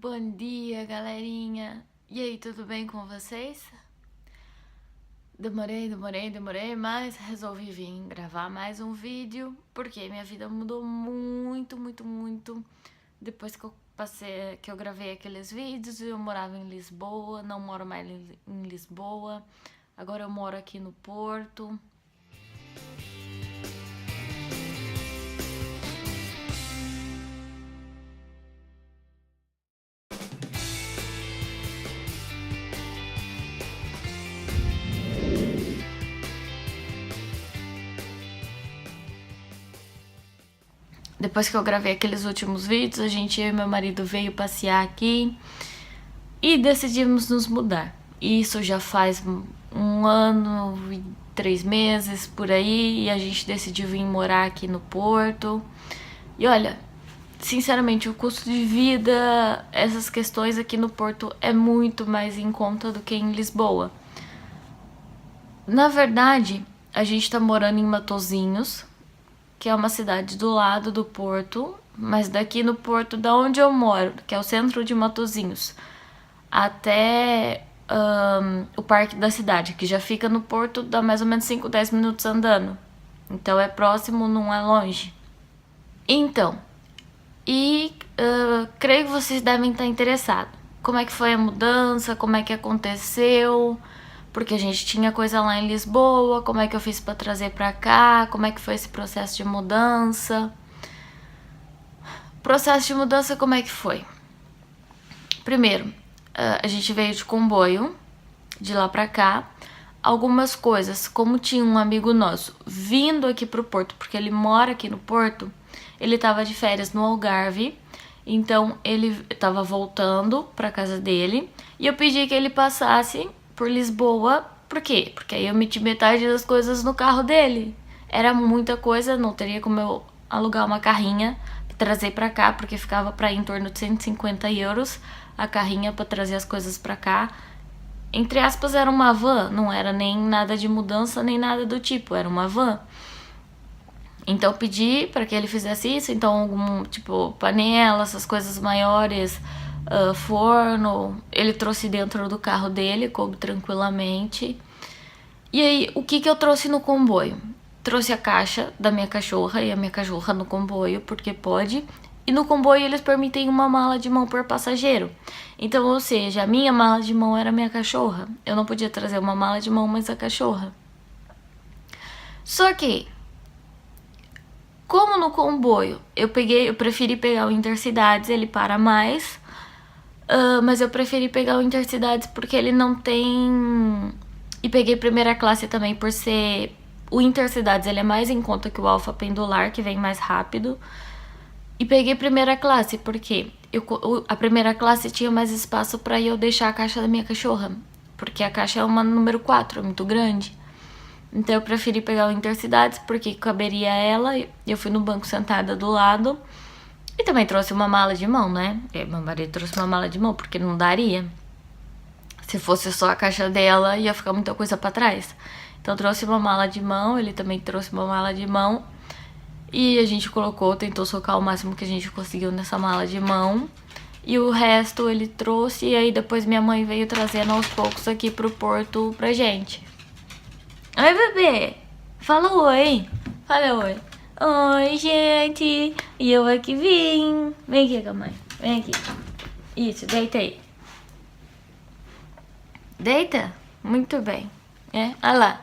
Bom dia, galerinha! E aí, tudo bem com vocês? Demorei, mas resolvi vir gravar mais um vídeo porque minha vida mudou muito depois que eu gravei aqueles vídeos. Eu morava em Lisboa, não moro mais em Lisboa, agora eu moro aqui no Porto. Depois que eu gravei aqueles últimos vídeos, eu e meu marido veio passear aqui e decidimos nos mudar. Isso já faz 1 ano e 3 meses por aí, e a gente decidiu vir morar aqui no Porto. E olha, sinceramente, o custo de vida, essas questões aqui no Porto é muito mais em conta do que em Lisboa. Na verdade, a gente tá morando em Matosinhos, que é uma cidade do lado do Porto, mas daqui no Porto, da onde eu moro, que é o centro de Matosinhos, até o parque da cidade, que já fica no Porto, dá mais ou menos 5, 10 minutos andando. Então é próximo, não é longe. Então, creio que vocês devem estar interessados. Como é que foi a mudança, como é que aconteceu, porque a gente tinha coisa lá em Lisboa, como é que eu fiz pra trazer pra cá, como é que foi esse processo de mudança. Processo de mudança, como é que foi? Primeiro, a gente veio de comboio, de lá pra cá. Algumas coisas, como tinha um amigo nosso vindo aqui pro Porto, porque ele mora aqui no Porto, ele tava de férias no Algarve, então ele tava voltando pra casa dele, e eu pedi que ele passasse por Lisboa. Por quê? Porque aí eu meti metade das coisas no carro dele. Era muita coisa, não teria como eu alugar uma carrinha pra trazer pra cá, porque ficava pra ir em torno de 150 euros a carrinha pra trazer as coisas pra cá. Entre aspas, era uma van, não era nem nada de mudança, nem nada do tipo, era uma van. Então eu pedi pra que ele fizesse isso, então algum, tipo, panela, essas coisas maiores, forno, ele trouxe dentro do carro dele, coube tranquilamente. E aí, o que eu trouxe no comboio? Trouxe a caixa da minha cachorra e a minha cachorra no comboio, porque pode. E no comboio eles permitem uma mala de mão por passageiro. Então, ou seja, a minha mala de mão era a minha cachorra. Eu não podia trazer uma mala de mão, mas a cachorra. Só que, como no comboio eu preferi pegar o Intercidades, ele para mais. Mas eu preferi pegar o Intercidades porque ele não tem... E peguei primeira classe também por ser... O Intercidades, ele é mais em conta que o Alfa Pendular, que vem mais rápido. E peguei primeira classe porque a primeira classe tinha mais espaço pra eu deixar a caixa da minha cachorra. Porque a caixa é uma número 4, é muito grande. Então eu preferi pegar o Intercidades porque caberia ela. Eu fui no banco sentada do lado. E também trouxe uma mala de mão, né? Meu marido trouxe uma mala de mão porque não daria. Se fosse só a caixa dela, ia ficar muita coisa pra trás. Então trouxe uma mala de mão, ele também trouxe uma mala de mão. E a gente tentou socar o máximo que a gente conseguiu nessa mala de mão. E o resto ele trouxe, e aí depois minha mãe veio trazendo aos poucos aqui pro Porto pra gente. Oi, bebê! Fala oi! Fala oi! Oi, gente! E eu aqui vim! Vem aqui com a mãe, vem aqui. Isso, deita aí. Deita? Muito bem. Olha lá.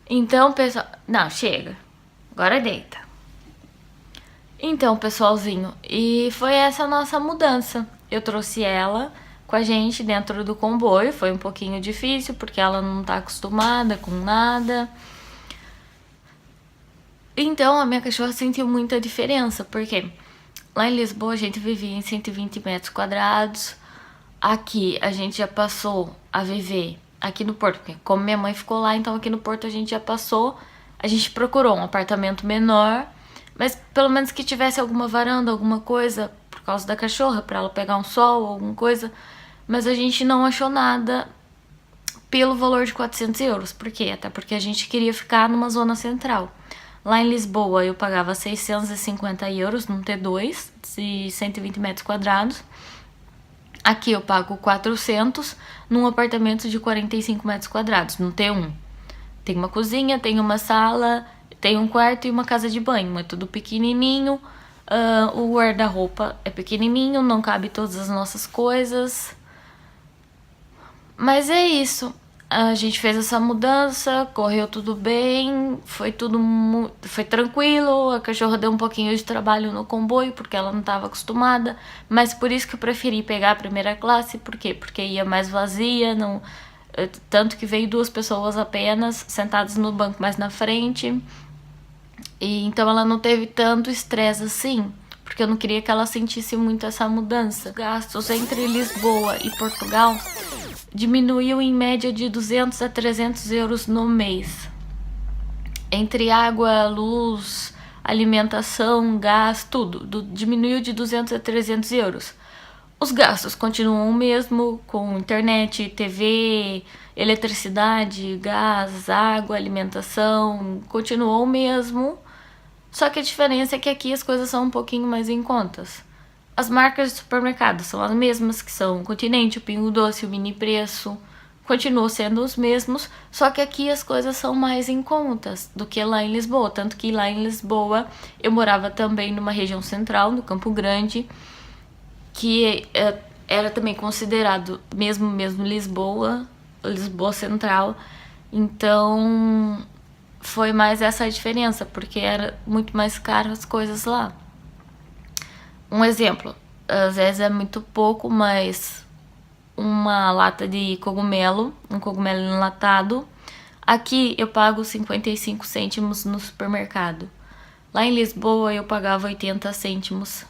Então, pessoal... Não, chega. Agora deita. Então, pessoalzinho, e foi essa a nossa mudança. Eu trouxe ela com a gente dentro do comboio. Foi um pouquinho difícil, porque ela não tá acostumada com nada. Então, a minha cachorra sentiu muita diferença, porque lá em Lisboa a gente vivia em 120 metros quadrados. Aqui a gente já passou a viver aqui no Porto, porque como minha mãe ficou lá, então aqui no Porto a gente já passou. A gente procurou um apartamento menor, mas pelo menos que tivesse alguma varanda, alguma coisa, por causa da cachorra, pra ela pegar um sol, alguma coisa. Mas a gente não achou nada pelo valor de 400 euros. Por quê? Até porque a gente queria ficar numa zona central. Lá em Lisboa eu pagava 650 euros num T2 de 120 metros quadrados. Aqui eu pago 400 num apartamento de 45 metros quadrados, no T1. Tem uma cozinha, tem uma sala, tem um quarto e uma casa de banho. É tudo pequenininho. O guarda-roupa é pequenininho, não cabe todas as nossas coisas. Mas é isso. A gente fez essa mudança, correu tudo bem, foi tranquilo. A cachorra deu um pouquinho de trabalho no comboio porque ela não estava acostumada, mas por isso que eu preferi pegar a primeira classe. Por quê? Porque ia mais vazia, não, tanto que veio 2 pessoas apenas sentadas no banco mais na frente. E então ela não teve tanto estresse assim, porque eu não queria que ela sentisse muito essa mudança. Os gastos entre Lisboa e Portugal diminuiu em média de 200 a 300 euros no mês. Entre água, luz, alimentação, gás, tudo diminuiu de 200 a 300 euros. Os gastos continuam o mesmo, com internet, TV, eletricidade, gás, água, alimentação, continuou o mesmo. Só que a diferença é que aqui as coisas são um pouquinho mais em contas. As marcas de supermercado são as mesmas, que são o Continente, o Pingo Doce, o Mini Preço. Continuam sendo os mesmos, só que aqui as coisas são mais em contas do que lá em Lisboa. Tanto que lá em Lisboa eu morava também numa região central, no Campo Grande, que era também considerado mesmo Lisboa Central. Então foi mais essa a diferença, porque era muito mais caro as coisas lá. Um exemplo, às vezes é muito pouco, mas uma lata de cogumelo, um cogumelo enlatado, aqui eu pago 55 cêntimos no supermercado. Lá em Lisboa eu pagava 80 cêntimos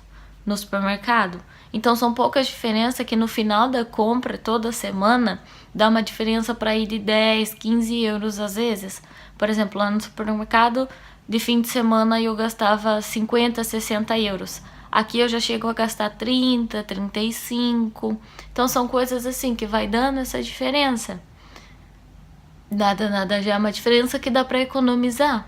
no supermercado. Então são poucas diferenças que no final da compra, toda semana, dá uma diferença para ir de 10, 15 euros às vezes. Por exemplo, lá no supermercado, de fim de semana eu gastava 50, 60 euros. Aqui eu já chego a gastar 30, 35. Então são coisas assim que vai dando essa diferença. Nada já é uma diferença que dá para economizar.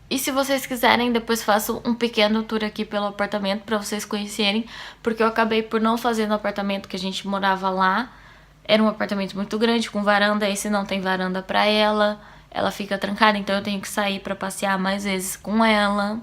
E se vocês quiserem, depois faço um pequeno tour aqui pelo apartamento para vocês conhecerem, porque eu acabei por não fazer no apartamento que a gente morava lá. Era um apartamento muito grande, com varanda, esse não tem varanda para ela. Ela fica trancada, então eu tenho que sair para passear mais vezes com ela.